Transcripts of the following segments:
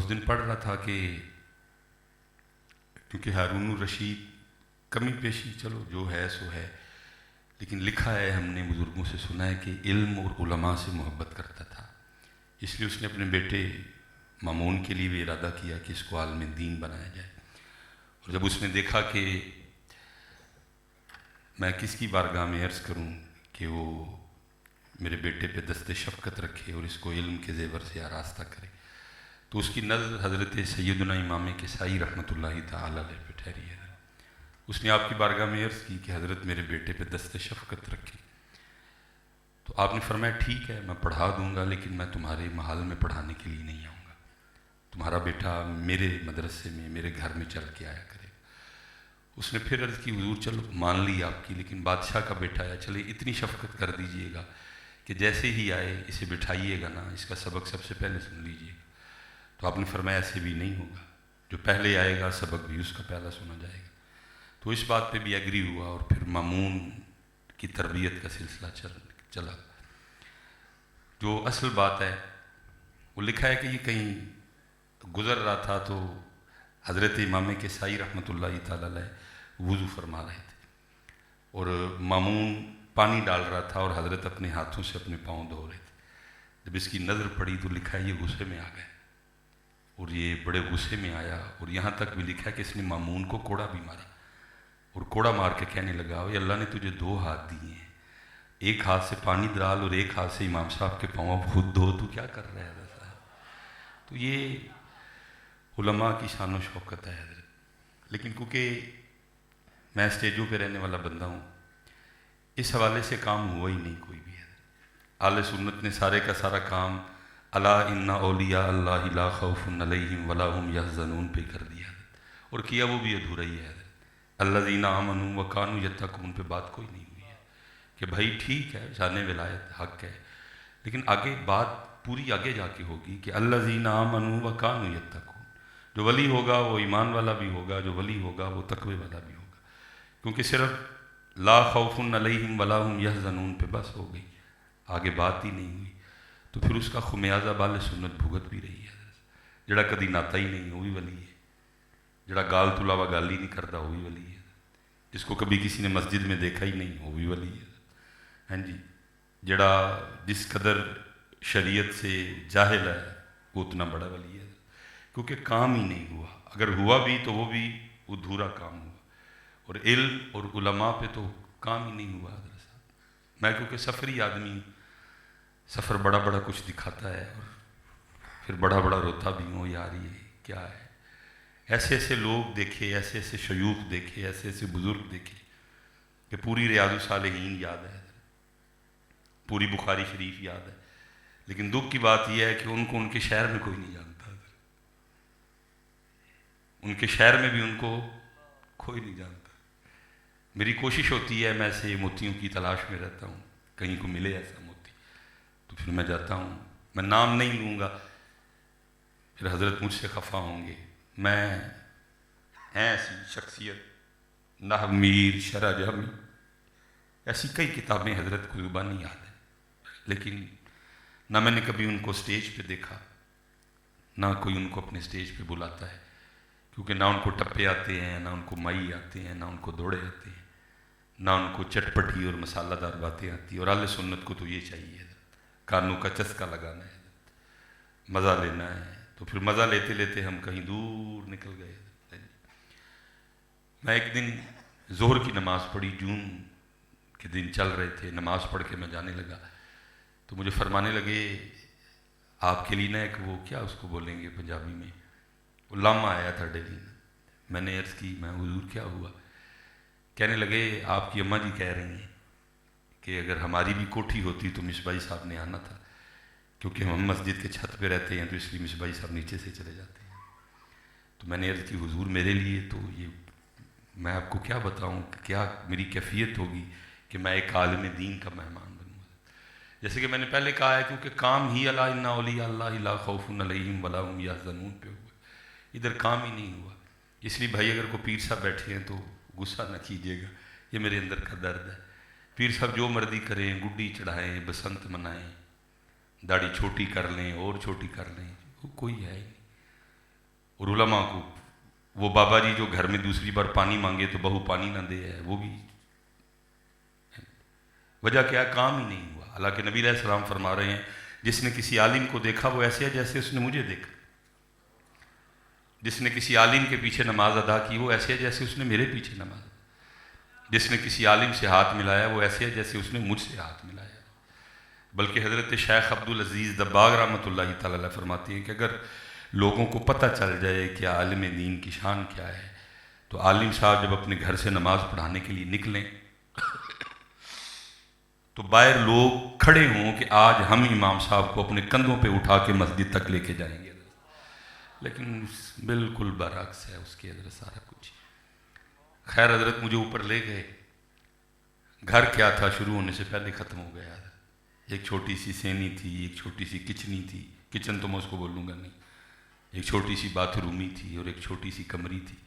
उस दिन पढ़ रहा था कि क्योंकि हारून रशीद कमी पेशी चलो जो है सो है, लेकिन लिखा है हमने बुज़ुर्गों से सुना है कि इल्म और उलमा से मोहब्बत करता था, इसलिए उसने अपने बेटे मामून के लिए भी इरादा किया कि इसको आलिम दीन बनाया जाए। और जब उसने देखा कि मैं किसकी बारगाह में अर्ज़ करूं कि वो मेरे बेटे पे दस्ते शफ़क़त रखे और इसको इल्म के ज़ेवर से आरास्ता करे, तो उसकी नज़र हज़रत सैयदना इमाम किसाई रहमतुल्लाहि तआला अलैह पे ठहरी है। उसने आपकी बारगाह में अर्ज़ की कि हज़रत मेरे बेटे पे दस्ते शफ़क़त रखें, तो आपने फरमाया ठीक है मैं पढ़ा दूँगा, लेकिन मैं तुम्हारे महल में पढ़ाने के लिए नहीं आऊँगा, तुम्हारा बेटा मेरे मदरसे में मेरे घर में चल के आया करेगा। उसने फिर अर्ज़ की हुजूर चलो मान ली आपकी, लेकिन बादशाह का बेटा है, चले इतनी शफ़क़त कर दीजिएगा कि जैसे ही आए इसे बिठाइएगा ना, इसका सबक सबसे पहले सुन लीजिएगा। तो आपने फरमाया ऐसे भी नहीं होगा, जो पहले आएगा सबक भी उसका पहला सुना जाएगा। तो इस बात पे भी एग्री हुआ और फिर मामून की तरबियत का सिलसिला चला। जो असल बात है वो लिखा है कि ये कहीं गुज़र रहा था तो हज़रत इमाम किसाई रहमतुल्लाहि तआला अलैह वुज़ू फरमा रहे थे और मामून पानी डाल रहा था और हज़रत अपने हाथों से अपने पाँव धो रहे थे। जब इसकी नज़र पड़ी तो लिखा है ये गुस्से में आ गए और ये बड़े गुस्से में आया, और यहाँ तक भी लिखा है कि इसने मामून को कोड़ा भी मारा और कोड़ा मार के कहने लगा अल्लाह ने तुझे दो हाथ दिए हैं, एक हाथ से पानी डाल और एक हाथ से इमाम साहब के पाँव खुद धो, तू क्या कर रहा है साहब। तो ये उलमा की शान व शौकत है हज़रत। लेकिन क्योंकि मैं स्टेजों पे रहने वाला बंदा हूँ, इस हवाले से काम हुआ ही नहीं कोई भी है। आले सुन्नत ने सारे का सारा काम अला इन्ना औलिया अल्लाह ला खौफुन अलैहिम वला हुम यहज़नून पे कर दिया और किया वो भी अधूरा ही है। अल्लज़ीना आमनू व कानू यत्तकून पे बात कोई नहीं हुई है कि भाई ठीक है जाने विलायत हक है, लेकिन आगे बात पूरी आगे जाके होगी कि अल्लज़ीना आमनू व कानू यत्तकून, जो वली होगा वो ईमान वाला भी होगा, जो वली होगा वो तकवे वाला भी होगा। क्योंकि सिर्फ ला खौफुन अलैहिम वला हुम यहज़नून पे बस हो गई, आगे बात ही नहीं हुई, तो फिर उसका खुमियाजा बाल सुन्नत भुगत भी रही है। जड़ा कदी नाता ही नहीं वो भी वली है, जड़ा गाल तो इलावा गाल ही नहीं करता वो भी वली है, जिसको कभी किसी ने मस्जिद में देखा ही नहीं वो भी वली है। हाँ जी, जड़ा जिस कदर शरीयत से जाहिल है वो उतना बड़ा वली है, क्योंकि काम ही नहीं हुआ, अगर हुआ भी तो वो भी अधूरा काम हुआ। और इल्म और उलमा पे तो काम ही नहीं हुआ। मैं क्योंकि सफ़री आदमी, सफ़र बड़ा बड़ा कुछ दिखाता है और फिर बड़ा बड़ा रोता भी हूँ यार ये क्या है। ऐसे ऐसे लोग देखे, ऐसे ऐसे शयूख देखे, ऐसे ऐसे बुज़ुर्ग देखे कि पूरी रियाज़ुस सालिहीन याद है, पूरी बुखारी शरीफ याद है, लेकिन दुख की बात यह है कि उनको उनके शहर में कोई नहीं जानता, उनके शहर में भी उनको कोई नहीं जानता। मेरी कोशिश होती है, मैं ऐसे मोतियों की तलाश में रहता हूँ, कहीं को मिले ऐसा मोती तो फिर मैं जाता हूँ। मैं नाम नहीं लूँगा, फिर हज़रत मुझसे खफा होंगे। मैं ऐसी शख्सियत नहव मीर शरा जहमी, ऐसी कई किताबें हज़रत को ज़ुबानी याद है, लेकिन ना मैंने कभी उनको स्टेज पे देखा, ना कोई उनको अपने स्टेज पे बुलाता है, क्योंकि ना उनको टप्पे आते हैं, ना उनको माई आते हैं, ना उनको दौड़े आते हैं, ना उनको चटपटी और मसालादार बातें आती हैं। और आले सुन्नत को तो ये चाहिए, कानों का चस्का लगाना है, मज़ा लेना है। तो फिर मज़ा लेते लेते हम कहीं दूर निकल गए। मैं एक दिन ज़ोहर की नमाज़ पढ़ी, जून के दिन चल रहे थे, नमाज़ पढ़ के मैं जाने लगा तो मुझे फरमाने लगे आपके लिए ना एक वो क्या उसको बोलेंगे पंजाबी में, वो लामा आया था डेली। मैंने अर्ज़ की मैं हुजूर क्या हुआ? कहने लगे आपकी अम्मा जी कह रही हैं कि अगर हमारी भी कोठी होती तो मिसबाई साहब ने आना था, क्योंकि हम मस्जिद के छत पे रहते हैं तो इसलिए मिसबाई साहब नीचे से चले जाते हैं। तो मैंने अर्ज़ की हुजूर मेरे लिए तो ये मैं आपको क्या बताऊं कि क्या मेरी कैफियत होगी कि मैं एक आलिम दीन का मेहमान बनूँगा। जैसे कि मैंने पहले कहा है, क्योंकि काम ही अला इन्ना औलिया अल्लाह ला खौफुन अलैहिम वला हुम यहज़नून पे हुआ, इधर काम ही नहीं हुआ। इसलिए भाई अगर कोई पीर साहब बैठे हैं तो गुस्सा न कीजिएगा, ये मेरे अंदर का दर्द है। पीर साहब जो मर्जी करें, गुड्डी चढ़ाएँ, बसंत मनाएँ, दाढ़ी छोटी कर लें और छोटी कर लें, वो कोई है ही नहीं। उलमा को वो बाबा जी जो घर में दूसरी बार पानी मांगे तो बहू पानी ना दे है, वो भी वजह क्या, काम ही नहीं हुआ। हालांकि नबी अलैहिस्सलाम फरमा रहे हैं जिसने किसी आलिम को देखा वो ऐसे है जैसे उसने मुझे देखा, जिसने किसी आलिम के पीछे नमाज अदा की वो ऐसे है जैसे उसने मेरे पीछे नमाज, जिसने किसी आलिम से हाथ मिलाया वो ऐसे है जैसे उसने मुझसे हाथ मिलाया। बल्कि हज़रत शेख अब्दुल अजीज़ दब्बाग रहमतुल्लाहि तआला अलैह फरमाती हैं कि अगर लोगों को पता चल जाए कि आलिम दीन की शान क्या है, तो आलिम साहब जब अपने घर से नमाज पढ़ाने के लिए निकलें तो बाहर लोग खड़े हों कि आज हम इमाम साहब को अपने कंधों पे उठा के मस्जिद तक लेके जाएंगे। लेकिन बिल्कुल बरअक्स है उसके अंदर सारा कुछ। खैर हजरत मुझे ऊपर ले गए, घर क्या था शुरू होने से पहले ख़त्म हो गया। एक छोटी सी सेनी थी, एक छोटी सी किचनी थी, किचन तो मैं उसको बोलूँगा नहीं, एक छोटी सी बाथरूमी थी और एक छोटी सी कमरी थी।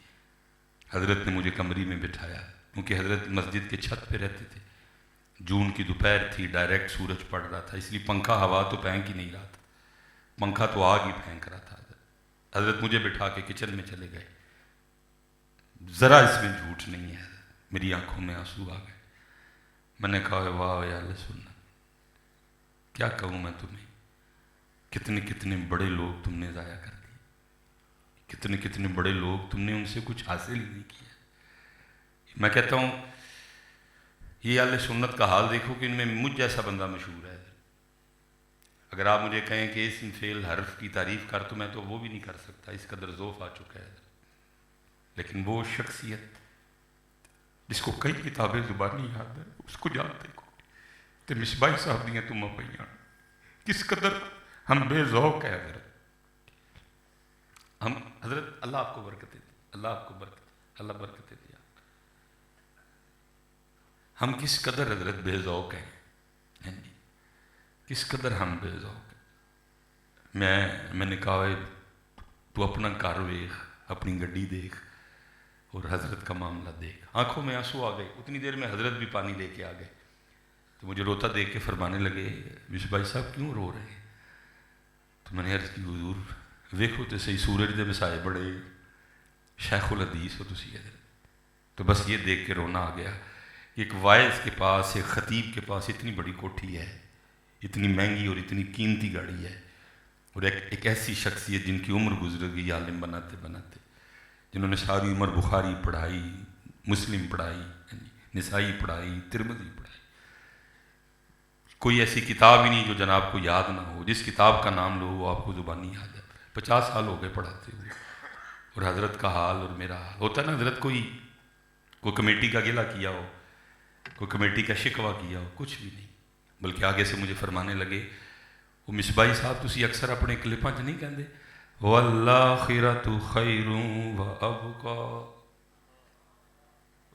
हजरत ने मुझे कमरी में बिठाया क्योंकि हजरत मस्जिद के छत पे रहते थे। जून की दोपहर थी, डायरेक्ट सूरज पड़ रहा था, इसलिए पंखा हवा तो फेंक ही नहीं रहा था, पंखा तो आग ही फेंक रहा था। हजरत मुझे बिठा के किचन में चले गए। ज़रा इसमें झूठ नहीं है, मेरी आंखों में आंसू आ गए। मैंने कहा वाह या अल्लाह सुन्नत, क्या कहूँ मैं तुम्हें, कितने कितने बड़े लोग तुमने ज़ाया कर दिए, कितने कितने बड़े लोग तुमने उनसे कुछ हासिल ही नहीं किया। मैं कहता हूँ ये अहले सुन्नत का हाल देखो कि इनमें मुझ जैसा बंदा मशहूर है। अगर आप मुझे कहें कि इस्म फेल हर्फ की तारीफ़ कर, तो मैं तो वो भी नहीं कर सकता, इस कदर ज़ोफ़ आ चुका है। लेकिन वो शख्सियत जिसको कई किताबें ज़ुबानी याद है, उसको जानते को तो मिसबाई साहब दियाँ तुम पईयां, किस कदर हम बेज़ौक़ है हजरत। हम हजरत अल्लाह आपको बरकत दे, अल्लाह आपको बरकत, अल्लाह बरकत दे दिया। हम किस कदर हजरत बेज़ौक़ हैं, जी किस कदर हम बेज़ौक़ हैं। मैंने कहा तू अपना घर वेख, अपनी गड्डी देख और हजरत का मामला देख। आंखों में आंसू आ गए। उतनी देर में हजरत भी पानी लेके आ गए, तो मुझे रोता देख के फरमाने लगे विश भाई साहब क्यों रो रहे हैं। तो मैंने अर्ज़ की हुजूर वेखो तो सही सूरज दे मसाए बड़े शेखुल हदीस हो तुसी हजरत। तो बस ये देख के रोना आ गया कि एक वाइज के पास, एक ख़तीब के पास इतनी बड़ी कोठी है, इतनी महंगी और इतनी कीमती गाड़ी है, और एक ऐसी शख्सियत जिनकी उम्र गुजर गई आलिम बनाते बनाते, जिन्होंने सारी उम्र बुखारी पढ़ाई, मुस्लिम पढ़ाई, निसाई पढ़ाई, तिरमिज़ी पढ़ाई, कोई ऐसी किताब ही नहीं जो जनाब को याद ना हो। जिस किताब का नाम लो वो आपको ज़ुबानी याद है। 50 साल हो गए पढ़ाते हुए, और हज़रत का हाल और मेरा हाल होता है ना। हज़रत कोई कमेटी का गिला किया हो, कोई कमेटी का शिकवा किया हो, कुछ भी नहीं। बल्कि आगे से मुझे फरमाने लगे वो मिसबाई साहब तुसी अक्सर अपने क्लिपां च नहीं कहते वल्लाखिरतु खैरुं व अबका,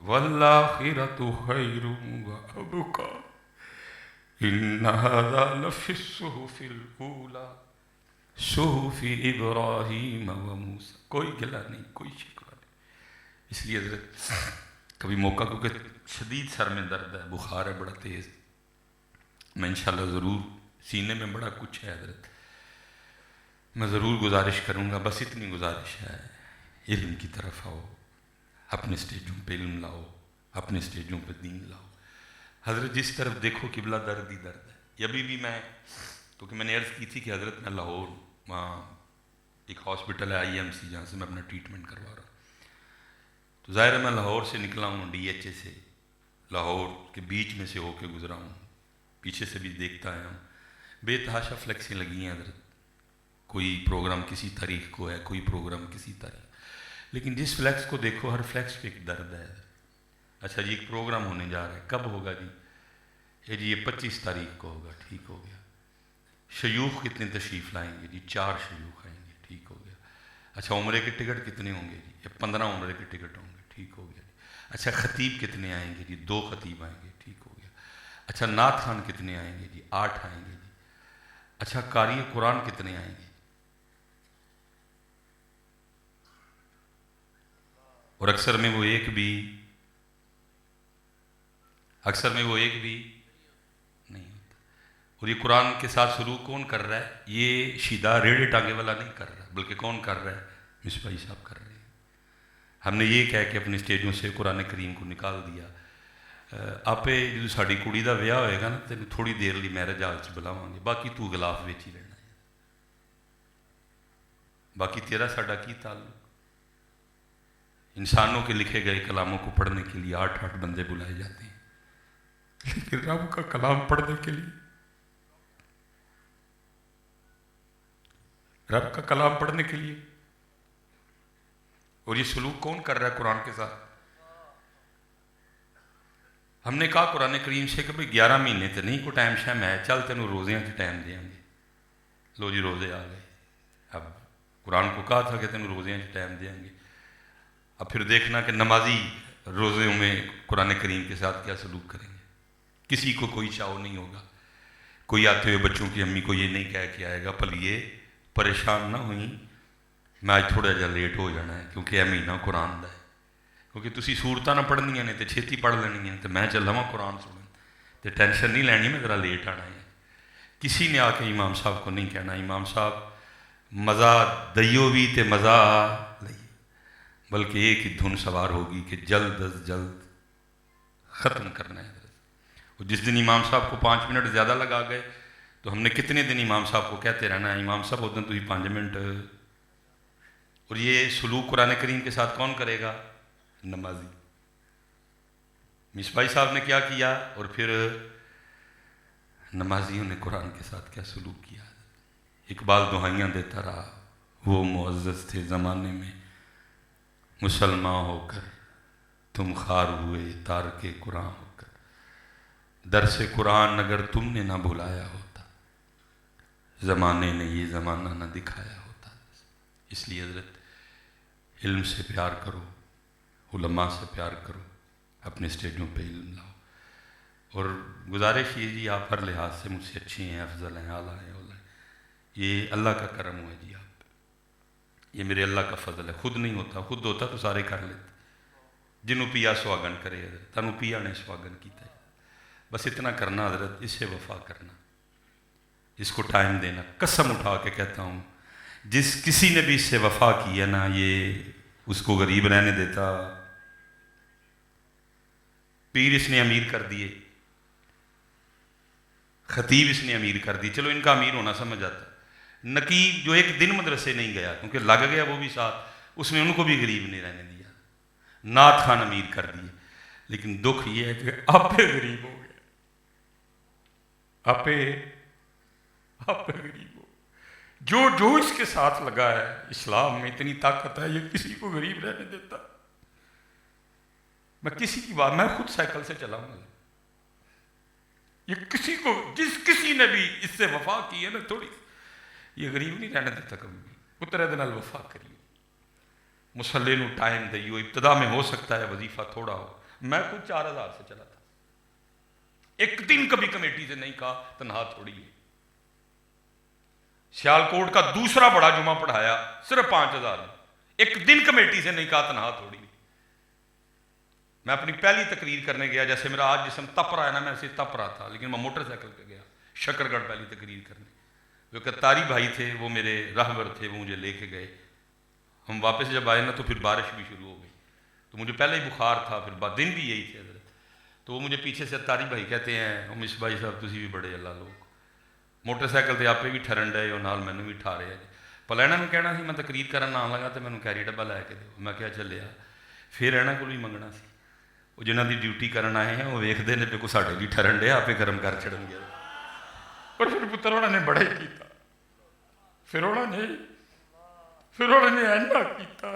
वल्लाखिरतु खैरुं व अबका, इन्ना हाज़ा लफ़ी सुहुफ़िल ऊला सुहुफ़ि इब्राहीम व मूसा। कोई गिला नहीं, कोई शिकवा नहीं। इसलिए हज़रत कभी मौका, क्योंकि शदीद सर में दर्द है, बुखार है बड़ा तेज़, मैं इंशाल्लाह ज़रूर, सीने में बड़ा कुछ है हज़रत, मैं ज़रूर गुजारिश करूँगा। बस इतनी गुजारिश है, इल्म की तरफ आओ, अपने स्टेजों पे इल्म लाओ, अपने स्टेजों पे दीन लाओ। हज़रत जिस तरफ देखो किबला दर्द ही दर्द है। ये अभी भी मैं, क्योंकि मैंने अर्ज़ की थी कि हज़रत मैं लाहौर, वहाँ एक हॉस्पिटल है IMC, जहाँ से मैं अपना ट्रीटमेंट करवा रहा हूँ, तो ज़ाहिर है मैं लाहौर से निकला हूँ, DHA से, लाहौर के बीच में से होके गुजरा हूँ, पीछे से भी देखता आया हूँ। बेतहाशा फ्लेक्सें लगी हैं हज़रत, कोई प्रोग्राम किसी तारीख को है, कोई प्रोग्राम किसी तारीख, लेकिन जिस फ्लैक्स को देखो हर फ्लैक्स पे एक दर्द है। अच्छा जी एक प्रोग्राम होने जा रहा है, कब होगा जी? ये 25 तारीख को होगा, ठीक हो गया। शयूख कितने तशरीफ़ लाएंगे जी? 4 शयूख आएंगे, ठीक हो गया। अच्छा उम्रे के टिकट कितने होंगे जी? ये 15 उम्रे के टिकट होंगे, ठीक हो गया। अच्छा ख़तीब कितने आएंगे जी? 2 ख़तीब आएंगे, ठीक हो गया। अच्छा नात खान कितने आएंगे जी? 8 आएंगे जी। अच्छा कारी कुरान कितने आएंगे? और अक्सर में वो एक भी नहीं होता। और ये कुरान के साथ शुरू कौन कर रहा है? ये शीदा रेड़े टांगे वाला नहीं कर रहा, बल्कि कौन कर रहा है? مصباحی صاحب کر رہے ہیں. ہم نے یہ کہہ کے اپنی اسٹیجوں سے قرآن کریم کو نکال دیا. آپ جو ساری کڑی کا ویاہ ہوئے گا نا تین تھوڑی دیر لی میرج ہال بلاواں گے, باقی تو غلاف وچ ہی رہنا ہے. باقی تیرا ساڈا کی تعلق. انسانوں کے لکھے گئے کلاموں کو پڑھنے کے لیے 8 بندے بلائے جاتے ہیں, لیکن رب کا کلام پڑھنے کے لیے, رب کا کلام پڑھنے کے لیے. اور یہ سلوک کون کر رہا ہے قرآن کے ساتھ؟ ہم نے کہا قرآن کریم سے کہ بھئی 11 مہینے تو نہیں کوئی ٹائم شیم ہے, چل تینوں روزیاں کی ٹائم دیں گے. لو جی روزے آ گئے. اب قرآن کو کہا تھا کہ تینوں روزیاں کی ٹائم دیں گے. اب پھر دیکھنا کہ نمازی روزوں میں قرآن کریم کے ساتھ کیا سلوک کریں گے. کسی کو کوئی چاؤ نہیں ہوگا. کوئی آتے ہوئے بچوں کی امی کو یہ نہیں کہہ کے آئے گا پلیے پریشان نہ ہوئیں میں آج تھوڑا جا لیٹ ہو جانا ہے کیونکہ یہ مہینہ قرآن دا ہے, کیونکہ تسی صورتاں نہ پڑھنیاں نے تو چھتی پڑھ لینی ہیں, تو میں چلا ہوا قرآن سنن تو ٹینشن نہیں لینی میں ذرا لیٹ آنا ہے. کسی نے آ کے امام صاحب کو نہیں کہنا امام صاحب مزہ دئیو بھی تے مزہ لئیے, بلکہ ایک ہی دھن سوار ہوگی کہ جلد از جلد ختم کرنا ہے. اور جس دن امام صاحب کو 5 منٹ زیادہ لگا گئے تو ہم نے کتنے دن امام صاحب کو کہتے رہنا ہے امام صاحب اس دن تو 5 منٹ. اور یہ سلوک قرآن کریم کے ساتھ کون کرے گا؟ نمازی. مصباحی صاحب نے کیا کیا اور پھر نمازیوں نے قرآن کے ساتھ کیا سلوک کیا. اقبال دہائیاں دیتا رہا, وہ معزز تھے زمانے میں مسلمان ہو کر تم خار ہوئے تارک قرآن ہو کر, درس قرآن اگر تم نے نہ بھلایا ہوتا زمانے نے یہ زمانہ نہ دکھایا ہوتا. اس لیے حضرت علم سے پیار کرو, علماء سے پیار کرو, اپنے اسٹیجوں پہ علم لاؤ. اور گزارش یہ جی آپ ہر لحاظ سے مجھ سے اچھی ہیں, افضل ہیں, اعلیٰ ہیں, اولا ہیں. یہ اللہ کا کرم ہوا جی. آپ یہ میرے اللہ کا فضل ہے. خود نہیں ہوتا, خود ہوتا تو سارے کر لیتے. جنہوں پیا سواگن کرے حضرت, تنوں پیا نے سواگن کیتا ہے. بس اتنا کرنا حضرت, اس سے وفا کرنا, اس کو ٹائم دینا. قسم اٹھا کے کہتا ہوں جس کسی نے بھی اس سے وفا کی ہے نا یہ اس کو غریب رہنے دیتا. پیر اس نے امیر کر دیے, خطیب اس نے امیر کر دی, چلو ان کا امیر ہونا سمجھ آتا. نقیب جو ایک دن مدرسے نہیں گیا کیونکہ لگ گیا وہ بھی ساتھ, اس نے ان کو بھی غریب نہیں رہنے دیا. نعت خان امیر کر دیے, لیکن دکھ یہ ہے کہ آپ غریب ہو گئے, آپ غریب ہو. جو اس کے ساتھ لگا ہے, اسلام میں اتنی طاقت ہے, یہ کسی کو غریب رہنے دیتا. میں کسی کی بات, میں خود سائیکل سے چلا ہوں, یہ کسی کو کسی نے بھی اس سے وفا کی ہے نا تھوڑی, یہ غریب نہیں رہنے دیتا کبھی بھی. پترے دن وفا کریو, مسلے نو ٹائم دئیو. ابتدا میں ہو سکتا ہے وظیفہ تھوڑا ہو, میں خود 4000 سے چلا تھا, ایک دن کبھی کمیٹی سے نہیں کہا تنہا تھوڑی ہے. سیالکوٹ کا دوسرا بڑا جمعہ پڑھایا صرف 5000 میں, ایک دن کمیٹی سے نہیں کہا تنہا تھوڑی. میں اپنی پہلی تقریر کرنے گیا, جیسے میرا آج جسم تپ رہا ہے نا, میں ایسے تپ رہا تھا, لیکن میں موٹر سائیکل پہ گیا شکر گڑھ پہلی تقریر کرنے. جو قطاری بھائی تھے وہ میرے راہبر تھے, وہ مجھے لے کے گئے. ہم واپس جب آئے نا تو پھر بارش بھی شروع ہو گئی, تو مجھے پہلے ہی بخار تھا, پھر دن بھی یہی تھے حضرت. تو وہ مجھے پیچھے سے اتاری بھائی کہتے ہیں مصباحی صاحب تسی بھی بڑے اللہ لوگ, موٹر سائیکل تے آپ بھی ٹھرن ڈے اور نال مینوں بھی ٹھا رہے ہیں. پلینا میں کہنا سی میں تقریر کرن آن لگا تو مینوں کیری ڈبا لے کے دیو. میں کیا چلیا, پھر انہاں کول بھی منگنا سی. وہ جنہاں دی ڈیوٹی کرن آئے ہیں وہ ویکھدے نے کہ ساڈے بھی ٹھرن ڈے, آپ گرم کر چڑھن گے. اور پھر پتر انہوں نے بڑا ہی کیتا, پھر انہوں نے ایڈا کیتا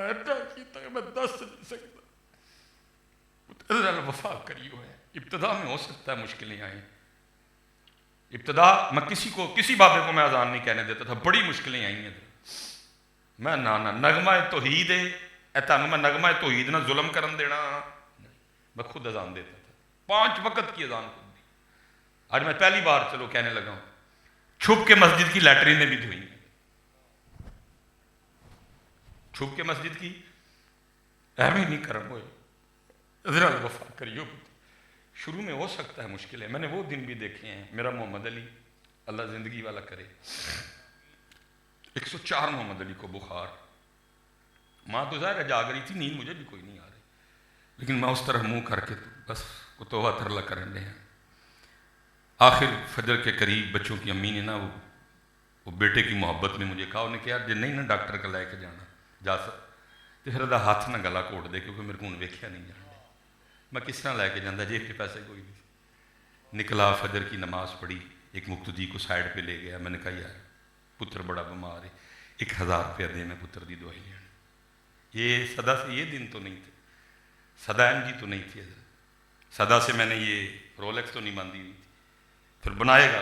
کہ میں دس نہیں سکتا. وفا کریو ہے. ابتدا میں ہو سکتا ہے مشکلیں آئیں, ابتدا میں کسی بابے کو میں اذان نہیں کہنے دیتا تھا, بڑی مشکلیں آئی ہیں. میں نغمہ توحید ہے, تانوں میں نغمہ توحید نہ ظلم کرن دینا, میں خود اذان دیتا تھا, 5 وقت کی اذان خود دی. آج میں پہلی بار چلو کہنے لگا ہوں, چھپ کے مسجد کی لیٹرینیں بھی دھوئی ہیں, چھپ کے مسجد کی اہم ہی نہیں کرم ہوئے. ذرا وفا کریو. شروع میں ہو سکتا ہے مشکلیں, میں نے وہ دن بھی دیکھے ہیں. میرا محمد علی اللہ زندگی والا کرے, 104 محمد علی کو بخار, ماں تو ظاہر ہے جاگ رہی تھی، نیند مجھے بھی کوئی نہیں آ رہی، لیکن میں اس طرح منہ کر کے بس کو توبہ ترلا کرن رہے ہیں۔ آخر فجر کے قریب بچوں کی امی نے نا وہ بیٹے کی محبت میں مجھے کہا، انہیں کہا جی نہیں نا ڈاکٹر کا لے کے جانا جا سک تو پھر وہ ہاتھ نہ گلا کوٹ دے، کیونکہ میرے کو انہیں ویکھیا نہیں جانا، میں کس طرح لے کے جانا، جیب کے پیسے کوئی نہیں۔ نکلا، فجر کی نماز پڑھی، ایک مقتدی کو سائڈ پہ لے گیا، میں نے کہا یار پتر بڑا بیمار ہے، 1000 روپیہ دے میں پتر دی دوائی لینا۔ یہ صدا سے یہ دن تو نہیں تھے، صدا جی تو نہیں تھی حضرت، صدا سے میں نے یہ رولکس تو نہیں باندھی ہوئی تھی۔ پھر بنائے گا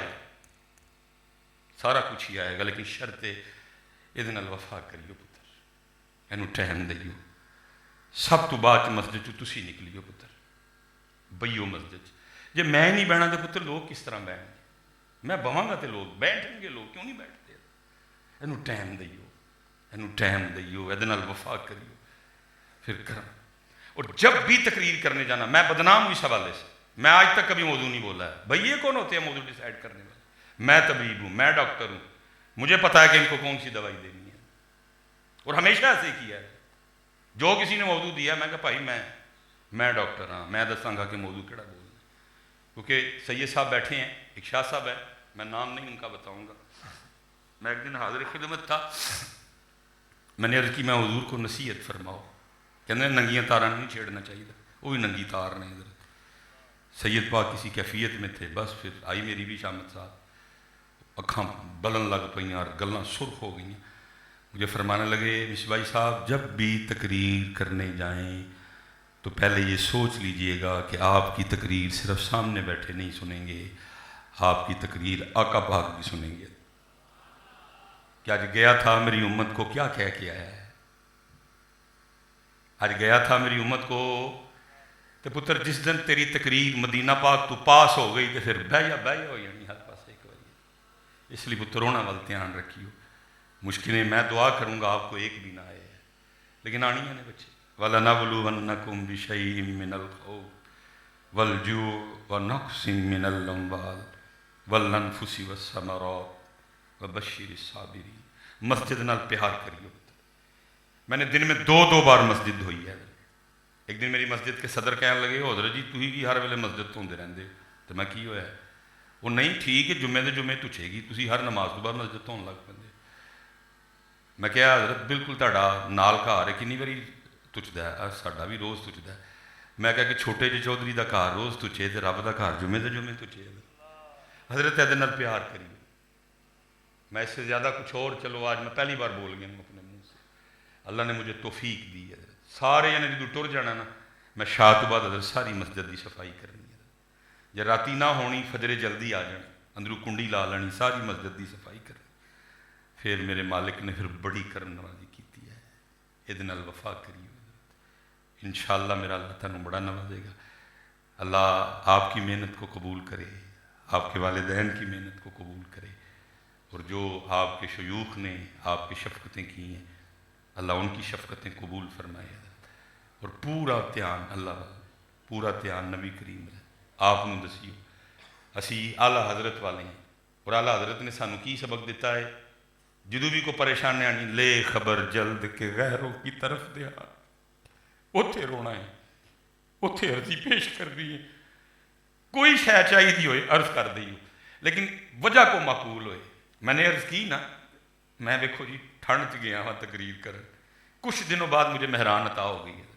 سارا کچھ ہی آئے گا، لیکن شرط یہ وفا کریو پتر، اینو ٹائم دئیو۔ سب تو بعد مسجد چو تسی نکلیو پتر، بئیو مسجد جی میں نہیں بہنا تو پتر لوگ کس طرح بہن گے، میں بہاں گا تو لوگ بیٹھیں گے، لوگ کیوں نہیں بیٹھتے؟ اینو ٹائم دئیو، اینو ٹائم دئیو، یہ وفا کریو، پھر کرم۔ اور جب بھی تقریر کرنے جانا، میں بدنام ہوں اس حوالے سے، میں آج تک کبھی موضوع نہیں بولا ہے، بھائی یہ کون ہوتے ہیں موضوع ڈیسائیڈ کرنے والے؟ میں طبیب ہوں، میں ڈاکٹر ہوں، مجھے پتا ہے کہ ان کو کون سی دوائی دینی ہے، اور ہمیشہ ایسے ہی کیا ہے۔ جو کسی نے موضوع دیا میں کہا بھائی میں ڈاکٹر ہاں، میں دساں گا کہ موضوع کیڑا بولنا، کیونکہ سید صاحب بیٹھے ہیں، ایک شاہ صاحب ہے، میں نام نہیں ان کا بتاؤں گا، میں ایک دن حاضر خدمت تھا، میں نے عرض کی میں حضور کو نصیحت فرماؤ، کہنے ننگیاں تاراں نہیں چھیڑنا چاہیے، وہ بھی ننگی تار نے ادھر۔ سید پاک کسی کیفیت میں تھے، بس پھر آئی میری بھی شامت صاحب، اکھاں بلن لگ پئیں اور گلاں سرخ ہو گئیں، مجھے فرمانے لگے مصباحی صاحب جب بھی تقریر کرنے جائیں تو پہلے یہ سوچ لیجئے گا کہ آپ کی تقریر صرف سامنے بیٹھے نہیں سنیں گے، آپ کی تقریر آقا پاک بھی سنیں گے۔ کہ آج گیا تھا میری امت کو کیا کہہ کے آیا ہے؟ آج گیا تھا میری امت کو تو پتر جس دن تیری تقریر مدینہ پاک تو پاس ہو گئی تو پھر بہیا ہو جانی ہر پاس ایک باری، اس لیے پتر ہونا وال دھیان رکھیو، مشکلیں میں دعا کروں گا آپ کو ایک بھی نہ آئے لیکن آنی ہیں بچے۔ وَلَنَبْلُوَنَّكُمْ بِشَيْءٍ مِّنَ الْخَوْفِ وَالْجُوعِ وَنَقْصٍ مِّنَ الْأَمْوَالِ وَالْأَنفُسِ وَالثَّمَرَاتِ وَبَشِّرِ الصَّابِرِينَ۔ مسجد نال پیار کریو۔ میں نے دن میں 2 بار مسجد دھوئی ہے۔ ایک دن میری مسجد کے صدر کہنے لگے حضرت جی تھی بھی ہر ویلے مسجد دھوندے رہندے تو میں کی ہویا؟ وہ نہیں ٹھیک ہے، جمعے دے جمعے تجھے گی، تسی ہر نماز تو بعد مسجد دھون لگ پیندے۔ میں کہا حضرت بالکل تہاڈا نال گھر ہے، کنی واری تجھدا ہے؟ ساڈا بھی روز تجھدا ہے۔ میں کہا کہ چھوٹے جی چودھری دا گھر روز تجھے تے رب دا گھر جمعے دے جمعے تجھے۔ حضرت ادھے نال پیار کریے۔ میں اس سے زیادہ کچھ اور چلو آج میں پہلی بار بول گیا اپنے منہ سے، اللہ نے مجھے توفیق دی ہے۔ سارے جنے جدوں ٹر جانا نا میں شاہ تو بعد حضرت ساری مسجد دی صفائی کرنی ہے، جے راتی نہ ہونی فجرے جلدی آ جانی، اندروں کنڈی لا لانی، ساری مسجد دی صفائی کرنی۔ پھر میرے مالک نے پھر بڑی کرم نوازی کیتی ہے، یہ نال وفا کری۔ انشاءاللہ میرا اللہ تعالیٰ بڑا نوازے گا۔ اللہ آپ کی محنت کو قبول کرے، آپ کے والدین کی محنت کو قبول کرے، اور جو آپ کے شیوخ نے آپ کی شفقتیں کی ہیں اللہ ان کی شفقتیں قبول فرمائے، اور پورا دھیان اللہ پورا دھیان نبی کریم آپ نو دسیو۔ اسی اعلیٰ حضرت والے ہیں، اور اعلیٰ حضرت نے سانو کی سبق دیتا ہے، جدو بھی کوئی پریشانی آنی لے خبر جلد کے غیروں کی طرف دیا، اتھے رونا ہے، اتھے عرضی پیش کر دی ہے، کوئی شے چاہیے دی ہوئے عرض کر دی ہو، لیکن وجہ کو معقول ہوئے۔ میں نے عرض کی نا، میں دیکھو جی ٹھنڈ چ گیا ہاں تقریر کر، کچھ دنوں بعد مجھے مہران عطا ہو گئی ہے،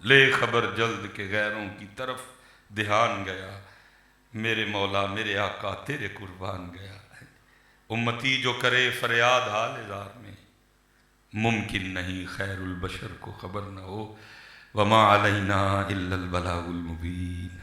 لے خبر جلد کے غیروں کی طرف دھیان گیا، میرے مولا میرے آقا تیرے قربان گیا۔ امتی جو کرے فریاد حال ہزار میں، ممکن نہیں خیر البشر کو خبر نہ ہو، وما علینا الا البلاغ المبین۔